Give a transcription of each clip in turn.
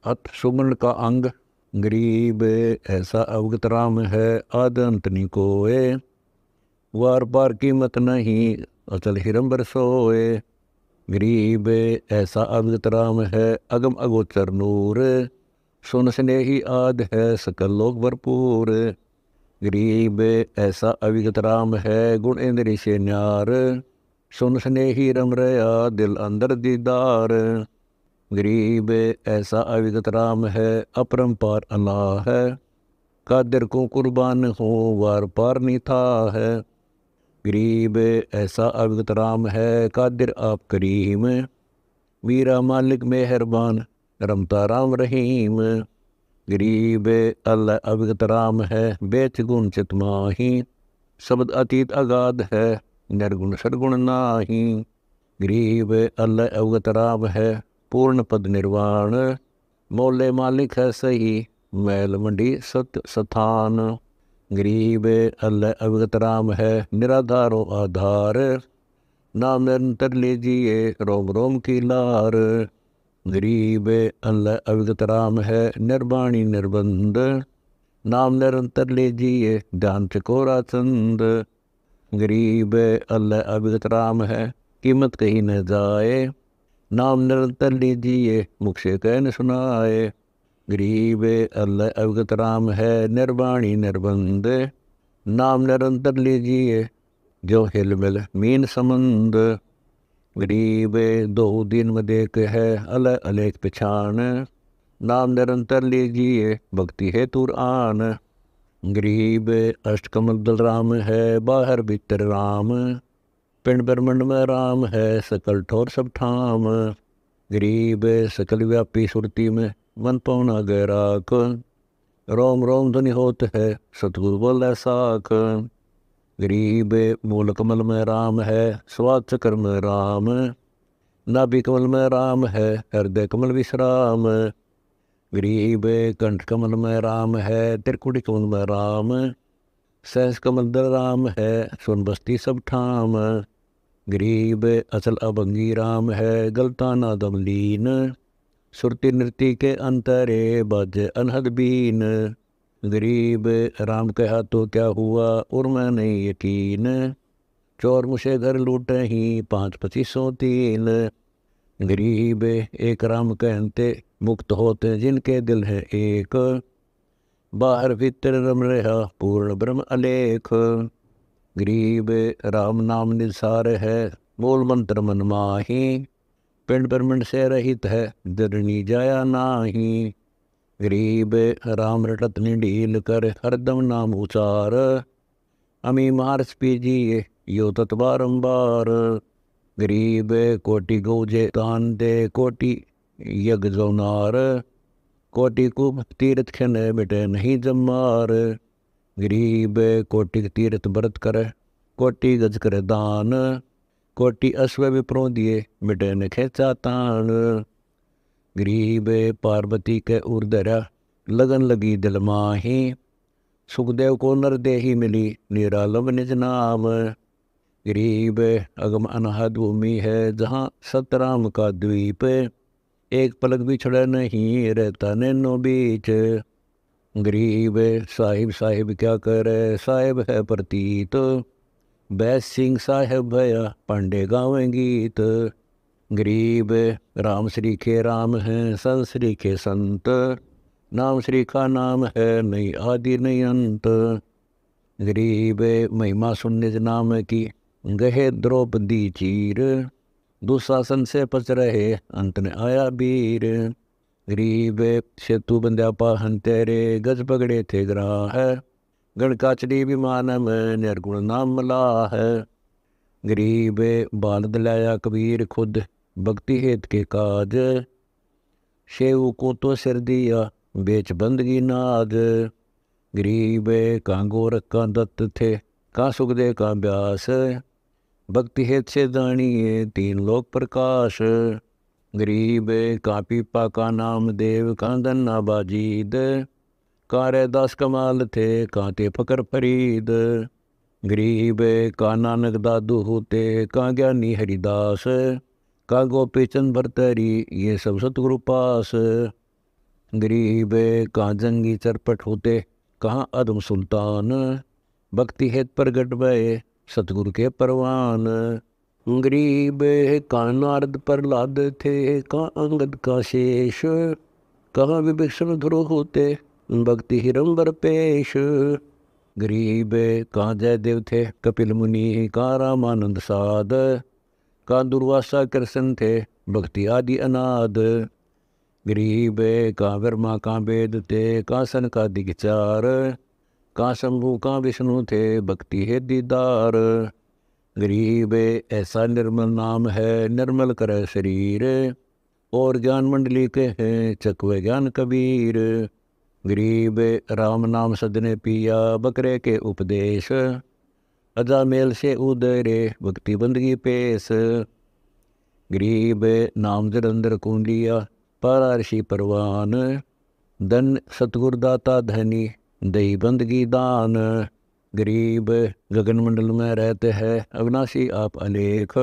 अथ सुमन का अंग। गरीब ऐसा अवगत राम है, आद अंत नहीं कोय। वार पार कीमत नहीं, अचल हिरंबर सोए। गरीब ऐसा अवगत राम है, अगम अगोचर नूर। सुन स्नेही आद है, सकल लोक भरपूर। गरीब ऐसा अविगत राम है, गुण इंद्री से न्यार। सुन स्नेही रम रया, दिल अंदर दीदार। गरीब ऐसा अविगत राम है, अपरंपार अल्लाह है। कादिर को कुर्बान हो, वार पार नहीं था है। गरीब ऐसा अविगत राम है, कादिर आप करीम। मीरा मालिक मेहरबान, रमता राम रहीम। गरीब अल्लाह अविगत राम है, बेच गुण चित माही। शब्द अतीत अगाध है, निर्गुण सदगुण नाही। गरीब अल्लाह अवगत राम है, पूर्ण पद निर्वाण। मोले मालिक है सही, मैल मंडी सत्य स्थान। गरीब अल्लाह अवगत राम है, निराधारो आधार। नाम निरंतर लीजिए, रोम रोम की लार। गरीब अल्लाह अवगत राम है, निर्वाणी निर्बंध। नाम निरंतर लीजिए, ध्यान चकोरा चंद। गरीब अल्लाह अवगत राम है, कीमत कहीं न जाए। नाम निरंतर लीजिए, मुख से कह न सुनाए। गरीब अल्लाह अवगत राम है, निर्वाणी निर्बंध। नाम निरंतर लीजिए, जो हिल मिल मीन समंद। गरीब दो दिन में देख है, अलग अलेख पिछान। नाम निरंतर लीजिए, भक्ति है तुर आन। गरीब अष्टकमल दल राम है, बाहर भीतर राम। पिंड ब्रह्मंड में राम है, सकल ठोर सब ठाम। गरीब सकल व्यापी सुरती में, मन पौना गैराक। रोम रोम ध्वनि होत है, सतगुरु बोले साख। गरीब मूल कमल में राम है, स्वाद चक्र में राम। नाभि कमल में राम है, हृदय कमल विश्राम। गरीब कंठ कमल में राम है, त्रिकुटी कमल में राम। सहस कमल दल राम है, सुन बस्ती सब ठाम। गरीब अचल अभंगी राम है, गलता नादम लीन। सुरति नृति के अंतरे, बाजे अनहद बीन। गरीब राम कहा तो क्या हुआ, उर्मा नहीं यकीन। चोर मुझे घर लूटे ही, 5-25-3। गरीब एक राम कहते, मुक्त होते जिनके दिल है एक। बाहर भीतर रम रहा, पूर्ण ब्रह्म अलेख। गरीब राम नाम निसार है, मूल मंत्र मन माही। पिंड ब्रह्मंड से रहित है, दरनी जाया नाही। गरीब राम रटत निडील कर, हरदम नाम उचार। अमी मार्स पीजिए, यो तत् बारंबार। गरीब कोटि गौजे तान दे, कोटि यज्ञ जौनार। कोटि कुब तीर्थ खन, मिटे नहीं जमार। गरीब कोटि तीर्थ व्रत कर, कोटि गज कर दान। कोटि अश्व विप्रों दिए, मिटे न खेचा तान। गरीब पार्वती के उर्दरा, लगन लगी दिल माही। सुखदेव को नर देही मिली, निरालम निज नाम। गरीब अगम अनहद भूमि है, जहाँ सतराम का द्वीप। एक पलक भी छड़ा नहीं, रहता नैनो बीच। गरीब साहिब साहिब क्या करे, साहिब है प्रतीत। बैस सिंह साहेब भया, पांडे गावे गीत। गरीब राम श्री के राम हैं, संत श्री के संत। नाम श्री का नाम है, नहीं आदि नहीं अंत। गरीब महिमा सुन निज नाम की, गहे द्रौपदी चीर। दुशासन से पच रहे, अंत ने आया वीर। गरीब सेतु बंध्या पाहन तेरे, गज पगड़े थे ग्राह। गण काचरी विमान में, निर्गुण नाम मला है। गरीब बाल दिलाया कबीर खुद, भक्ति हेत के काज। शेव को तो सिर दिया, बेच बंदगी नाज। गरीब का गोरख का दत्त थे, का सुखदेव का व्यास। भक्ति हेत से जानिए, 3 लोक प्रकाश। गरीब का पीपा का नाम देव, का धन्ना बाजीद। का रैदास कमाल थे, काते फकर फरीद। गरीब का नानक दादू होते, का ज्ञानी हरिदास। का गोपी चंद भरतरी, ये सब सतगुरु पास। गरीब कहाँ जंगी चरपट होते, कहाँ अदम सुल्तान, भक्ति हेत प्रगट भये सतगुरु के परवान। गरीब कहाँ नारद प्रहलाद थे, कहाँ अंगद का शेष, कहाँ विभीषण ध्रुव होते भक्ति हिरंबर पेश। गरीब कहाँ जयदेव थे कपिल मुनि, कहाँ रामानंद साध, कहाँ दुर्वासा कृष्ण थे भक्ति आदि अनाद। गरीब कहाँ ब्रह्मा कहाँ वेद थे, कहाँ सनकादिक चार, कहाँ शंभु कहाँ विष्णु थे भक्ति है दीदार। गरीब ऐसा निर्मल नाम है निर्मल करे शरीर, और ज्ञान मंडली के हैं चकवे ज्ञान कबीर। गरीब राम नाम सदने पिया बकरे के उपदेश, अजा मेल से उदरे भक्ति बंदगी पेश। गरीब नाम जलंधर कुंडिया पारा ऋषि परवान, धन सतगुर दाता धनी दही बंदगी दान। गरीब गगन मंडल में रहते हैं अविनाशी आप अलेख,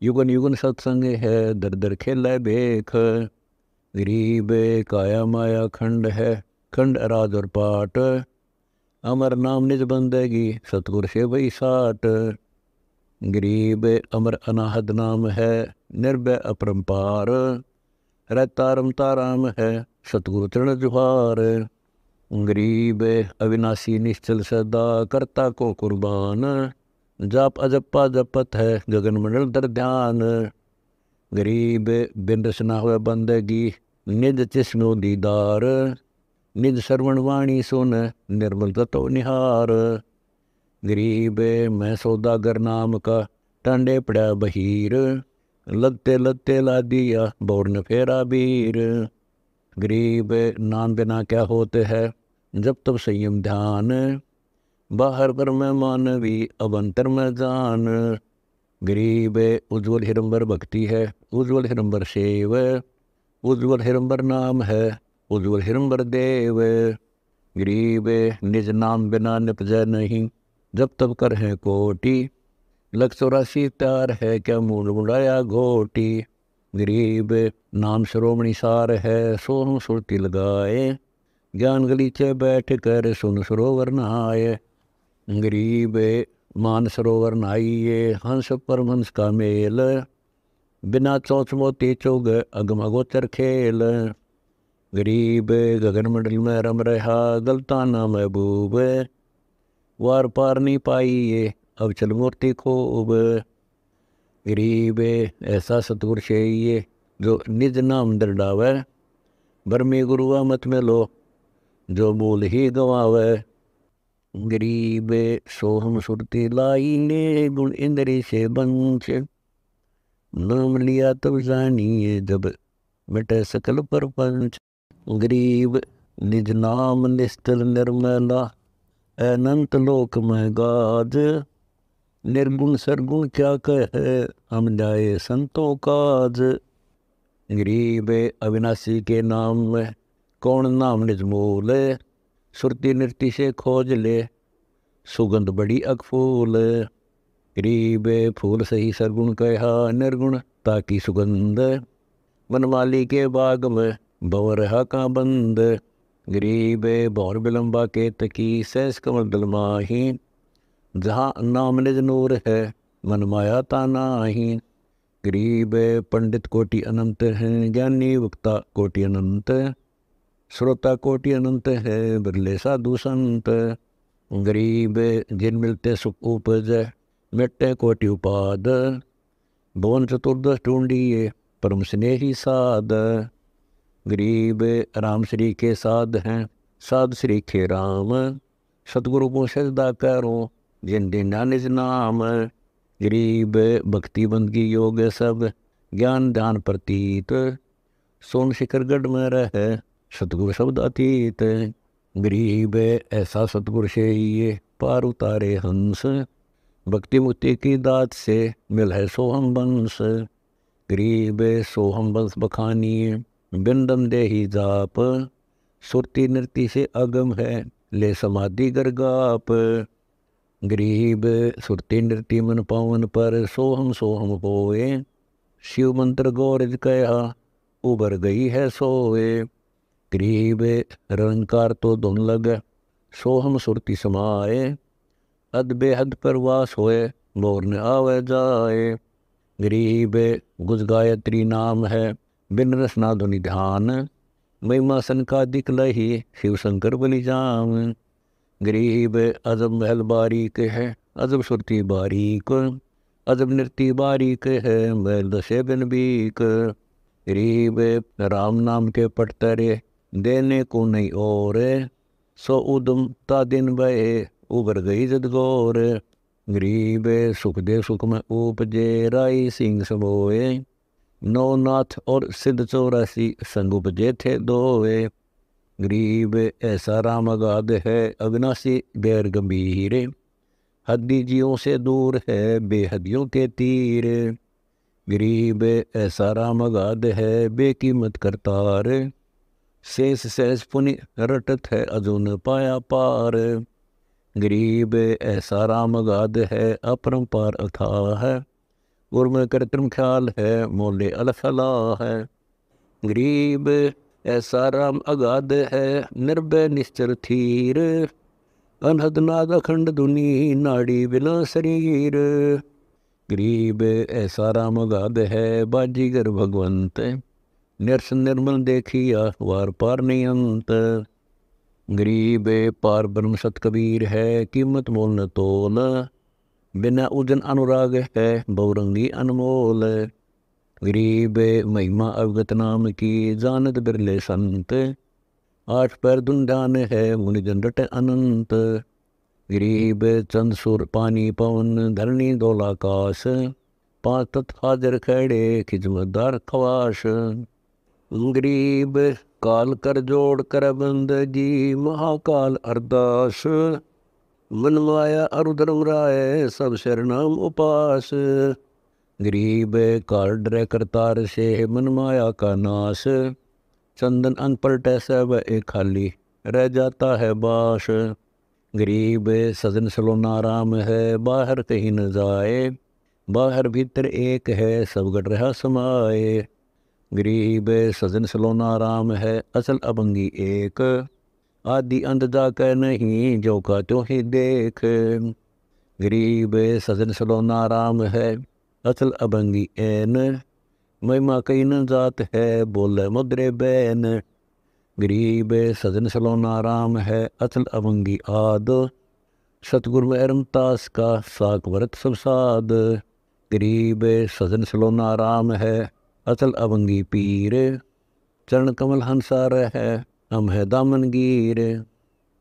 युगन युगन सत्संग है दर दर खेल बेख। गरीब काया माया खंड है खंड अराज और पाट, अमर नाम निज बंदेगी सतगुर से वही साट। गरीब अमर अनाहद नाम है निर्भय अपरंपार, रहतारम ताराम है सतगुरु चरण जुहार। गरीब अविनाशी निश्चल सदा करता को कुर्बान, जाप अजप्पा जपत है गगन मंडल दर ध्यान। गरीब बिन रसना हुए बंदगी निज चिस्नो दीदार, निज श्रवण वाणी सुन निर्मल तत्व निहार। गरीब मैं सौदागर नाम का टांडे पड़ा बहीर, लगते लगते ला दिया बौर फेरा बीर। गरीब नाम बिना क्या होते हैं जब तब संयम ध्यान, बाहर पर मैं मानवी अब अंतर में जान। गरीब उज्ज्वल हिरंबर भक्ति है उज्ज्वल हिरंबर सेव, उज्ज्वल हिरंबर नाम है उज्ज्वल हिरंबर देव। गरीब निज नाम बिना निपजय नहीं जब तब कर है कोटि, 184 प्यार है क्या मूड मुड़ाया घोटी। गरीब नाम श्रोमणी सार है सोहम सुरती लगाए, ज्ञान गलीचे बैठ कर सुन सरोवर नहाए। गरीब मान सरोवर नहाइए हंस परमहंस का मेल, बिना चौच मोती चौग अगम अगोचर खेल। गरीब गगन मंडल में रम रहा गलताना महबूब, वार पार नहीं पाई ये अब चल मूर्ति खूब। गरीब ऐसा सतगुर ये जो निज नाम दरडावे, बरमी गुरुआ मत में लो जो बोल ही गवावे। गरीब सोहम सुरती लाई ने गुण इंद्री से बंच, नाम लिया तब जानिए जब मिटे सकल परपंच। गरीब निज नाम निस्तल निर्मला अनंत लोक में गाज, निर्गुण सरगुण क्या कहे हम जाए संतों काज। गरीब अविनाशी के नाम में कौन नाम निज मोल, सुरती नृत्य से खोज ले सुगंध बड़ी अकफूल। गरीब फूल सही सरगुण कहा निर्गुण ताकि सुगंध, वनमाली के बाग में भंवर रहा का बंद। गरीब भौर बिलम्बा के तकी सहस कमल दल माही, जहाँ नाम निज नूर है मन माया तानाही। गरीब पंडित कोटि अनंत हैं ज्ञानी वक्ता कोटि अनंत, श्रोता कोटि अनंत है बिरले साधु संत। गरीब जिन मिलते सुख उपज मिट्टे कोटि उपाद, भवन चतुर्दश ढूंढिए परम स्नेही साध। गरीब राम श्री के साध हैं साध श्री के राम, सतगुरु को सजदा करो जिन दिन निज नाम। गरीब भक्ति बंदगी योग सब ज्ञान ध्यान प्रतीत, सोन शिखर गढ़ में रहे सतगुरु शब्द अतीत। गरीब ऐसा सतगुरु से ये पार उतारे हंस, भक्ति मुक्ति की दात से मिल है सोहम बंस। गरीब सोहम बंस बखानिए बिंदम दे ही जाप, सुरती नृत्य से अगम है ले समाधि गरगाप। गरीब सुरती नृत्य मन पावन पर सोहम सोहम होए, शिव मंत्र गौरज कया उबर गई है सोए। गरीब रंकार तो धुन लग, सोहम सुरती समाए, अद बेहद परवास होए, मोर न आवे जाए। गरीब गुज गायत्री नाम है, बिन रसना धुनि ध्यान, महिमा संकादिक लही, शिव शंकर बलि जाम। गरीब अजब महल बारीक है, अजब सुरती बारीक, अजब नृत्य बारीक है, महल दशे बिन बीक। गरीब राम नाम के पटतरे, देने को नहीं और, सो उदम ता दिन बहे, उबर गई जद गौर। गरीब सुख दे सुख में उपजे, राई सिंह समोए, नौनाथ और सिद्ध 84 संग उपजे थे दोए। गरीब ऐसा राम अगाध है, अविनाशी बैर गंभीर, हद्दी जियों से दूर है, बेहदियों के तीर। गरीब ऐसा राम अगाध है, बेकीमत करतार, शेष सहज पुनि रटत है, अजून पाया पार। गरीब ऐसा राम अगाध है, अपरंपार अथाह है, उर्म कृत्रिम ख्याल है, मोले अलफला है। गरीब ऐसा राम अगाध है, निर्भय निश्चर थीर, अनहद नाद अखंड धुनि, नाड़ी बिना शरीर। गरीब ऐसा राम अगाध है, बाजीगर भगवंत, निरसन निर्मल देखिया, वार पार नहीं अंत। गरीब पार ब्रह्म सत कबीर है, कीमत मोल न तोल, बिना उजन अनुराग है, बहुरंगी अनमोल। गरीब महिमा अवगत नाम की, जानत बिरले संत, आठ पैर दुंडान है, मुनि जन अनंत। गरीब चंद सुर पानी पवन, धरणी दौलाकाश, पांच तत्व हाजर खड़े, खिजमतदार खवाश। गरीब काल कर जोड़ कर बंद जी, महाकाल अरदास, मन माया अरुधर्म राय, सब शरणाम उपास। गरीब काल डरे करतार से, मन माया का नाश, चंदन अंग पलटे सब एक खाली, रह जाता है बास। गरीब सजन सलोना राम है, बाहर कहीं न जाए, बाहर भीतर एक है, सब गढ़ रहा समाए। गरीब सजन सलोना राम है, असल अभंगी एक, आदि अंत जाकर नहीं, जो का त्यों ही देख। गरीब सजन सलोना राम है, असल अभंगी एन, महिमा कई न जात है, बोले मुद्रे बैन। गरीब सजन सलोना राम है, अचल अभंगी आद, सतगुरु में रमतास का, साक व्रत सब साध। गरीब सजन सलोना राम है, अचल अभंगी पीर, चरण कमल हंसार है, हम है दामन गीर।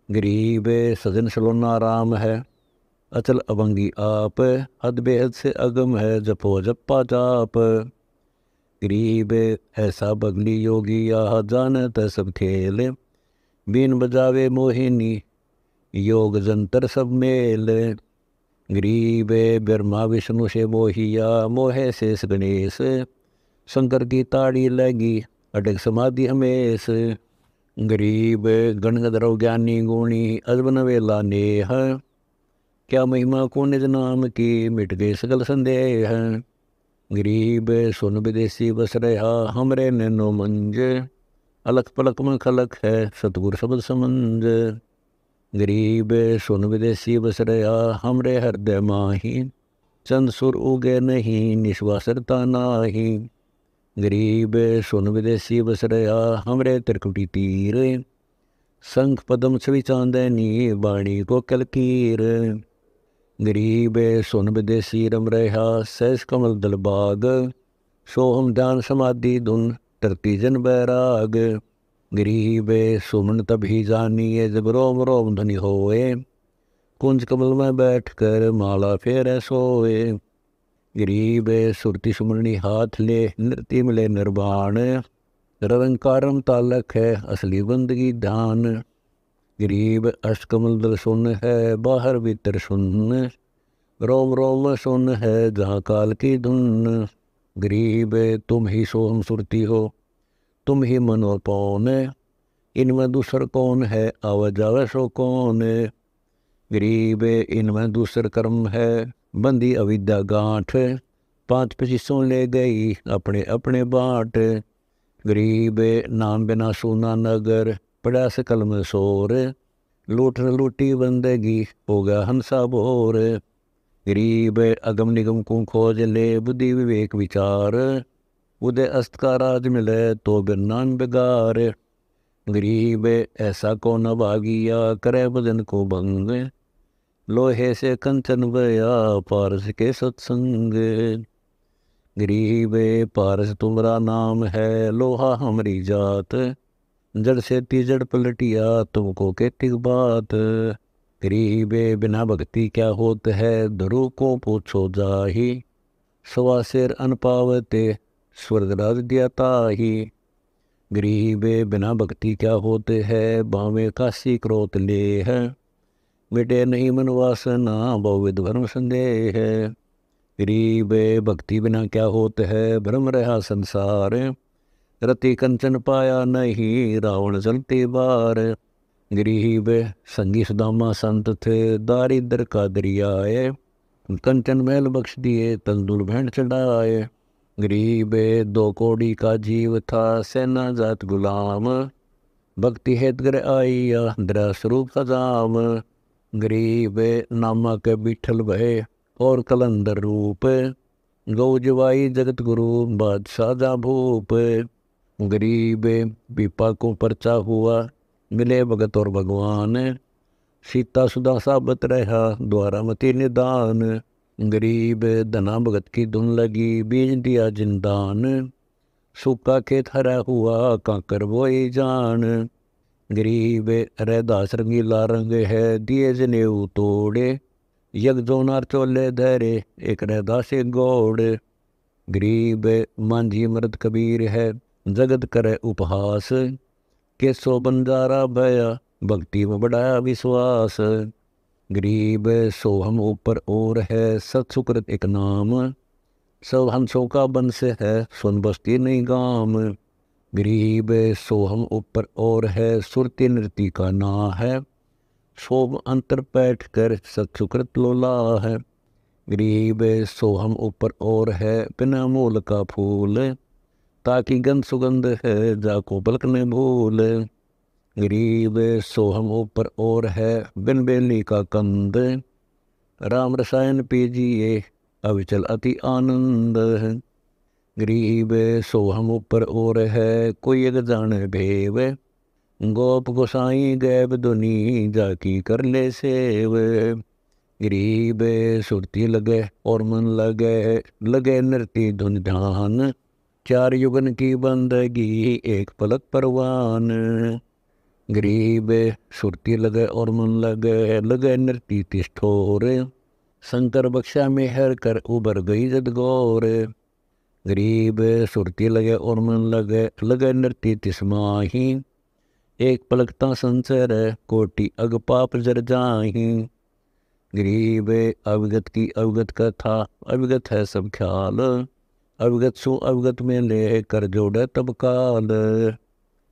गरीब सजन सलोना राम है, अचल अभंगी आप, हद बेहद से अगम है, जपो जप्पा जाप। गरीब ऐसा बगली योगी, यह जानत सब खेल, बीन बजावे मोहिनी, योग जंतर सब मेल। गरीब ब्रह्मा विष्णु से मोहिया, मोहे शेष गणेश, शंकर की ताड़ी लगी, अटक समाधि हमेश। गरीब गण गधर्व ज्ञानी गुणी, अजब नवेला नेह, क्या महिमा को निज नाम की, मिट गए सकल संदेह। गरीब सुन विदेशी बस रहा, हमरे नैनो मंज, अलख पलक में खलक है, सतगुर शब्द समंज। गरीब सुन विदेशी बस रहा, हमरे हृदय माही, चंद सुर उगे नहीं, निश्वासरता नाही। गरीब सुन विदेशी बस रहा, हमरे त्रिकुटी तीर, शंख पदम छवि चांदनी, वाणी को कलकीर। गरीब सुन विदेशी रम रहा, सहस कमल दल बाग, सोहम ध्यान समाधि धुन, तरती जन बैराग। गरीब सुमन तभी जानिए, जब रोम रोम ध्वनि होए, कुंज कमल में बैठ कर, माला फेर सोए। गरीब सुरति सुमरणी हाथ ले, नृत्य मिले निर्वाण, रंकारम तालक है, असली बंदगी ध्यान। गरीब अष्टकमल दल सुन है, बाहर भीतर सुन, रोम रोम सुन है, जहाँ काल की धुन। गरीब तुम ही सोहम सुरती हो, तुम ही मन और पौन, इनमें दूसर कौन है, आवा जावे सो कौन। गरीब इनमें दूसर कर्म है, बंदी अविद्या गांठ, 5 पचीसों ले गई, अपने अपने बाट। गरीब नाम बिना सूना नगर, पड़ा से कलम सोर, लूट लूटी बंदगी हो गया हंसा बोर। गरीब अगम निगम को खोज ले, बुद्धि विवेक विचार, उदय अस्त का राज मिले तो बिरनान बेगार। गरीब ऐसा को न भागिया, करे भजन को भंग, लोहे से कंचन बया पारस के सत्संग। गरीब पारस तुम्हारा नाम है, लोहा हमारी जात, जड़ से तीजड़ पलटिया तुमको कहती बात। गरीब बिना भक्ति क्या होत है, ध्रुव को पूछो जाही, सवा शेर अन पावते स्वर्गराज दिया ताही। गरीब बिना भक्ति क्या होते है, बावे काशी क्रोत ले है, मिटे नहीं मन वासना बहुविध भ्रम संदेह है। गरीब भक्ति बिना क्या होते है, भ्रम रहा संसार, रति कंचन पाया नहीं रावण जलते बार। गरीब संगी सुदामा संत थे, दारिद्र का दरियाए, कंचन महल बख्श दिए तंदुल भेंट चढ़ाए। गरीब 2 कौड़ी का जीव था, सेना जात गुलाम, भक्ति हेत घर आइया दरा स्वरूप खजाम। गरीब नामा के बिठल भय और कलंदर रूप, गौ जवाई जगत गुरु बादशाह जा भूप। गरीब पीपा को पर्चा हुआ, मिले भगत और भगवान, सीता सुधा साबत रहा द्वारा मति निदान। गरीब धना भगत की धुन लगी, बीज दिया जिंदान, सूखा खेत हरा हुआ काकर बोई जान। गरीब रैदास रंगीला रंग है, दिए जनेऊ तोड़े, यज्ञ जोनार चोले धरे एक रैदास एक गौड़। गरीब मांझी मर्द कबीर है, जगत करे उपहास, केसो बंजारा भया भक्ति में बढ़ाया विश्वास। गरीब सोहम ऊपर और है, सत्सुकृत एक नाम, सब हंसों का बंश है सुन बस्ती नहीं गाम। गरीब सोहम ऊपर और है, सुरती नृति का ना है, सोम अंतर बैठ कर सत्सुकृत लोला है। गरीब सोहम ऊपर और है, बिना मूल का फूल, ताकि गंध सुगंध है जाको पलक ने भूल। गरीब सोहम ऊपर और है, बिन बेली का कंद, राम रसायन पीजिए अविचल अति आनंद। गरीब सोहम ऊपर और है, कोई एक जाने भेव, गोप गोसाई गैब दुनी जाकी कर ले सेव। गरीब सुरती लगे और मन लगे, लगे नृत्य धुन ध्यान, 4 युगन की बंदगी एक पलक परवान। गरीब सुरती लगे और मन लगे, लगे नृत्य तिष्ठोर, शंकर बख्शा में हर कर उबर गई जद गौर। गरीब सुरती लगे और मन लगे, लगे नृत्य तिस्माही, एक पलकता संसर कोटि अग पाप जर जाही। गरीब अवगत की अवगत कथा, अवगत है सब ख्याल, अवगत सु अवगत में ले कर जोड़े तब काल।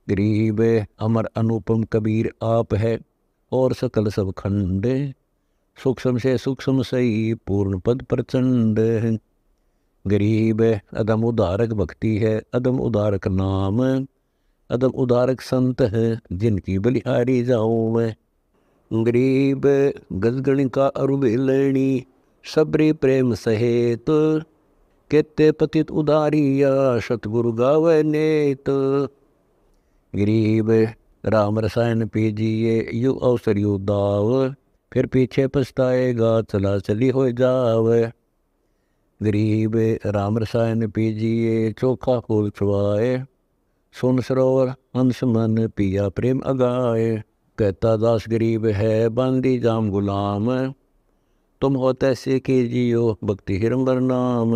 गरीब अमर अनुपम कबीर आप है, और सकल सब खंड, सूक्ष्म से सूक्ष्म सही पूर्ण पद प्रचंड। गरीब अदम उदारक भक्ति है, अदम उदारक नाम, अदम उदारक संत है जिनकी बलिहारी जाऊँ मैं। गरीब गजगण का अरुबेलणी, सबरी प्रेम सहेत, केते पतित उदारिया सतगुरु गावे नेत। गरीब राम रसायन पीजिए यु अवसर यु दाव, फिर पीछे पछताएगा चला चली हो जावे। गरीब राम रसायन पीजिए चोखा फूल छुआए, सुन सरोवर हंस मन पिया प्रेम अगाए। कहता दास गरीब है बांदी जाम गुलाम, तुम हो तैसे कीजियो भक्ति हिरंबर नाम।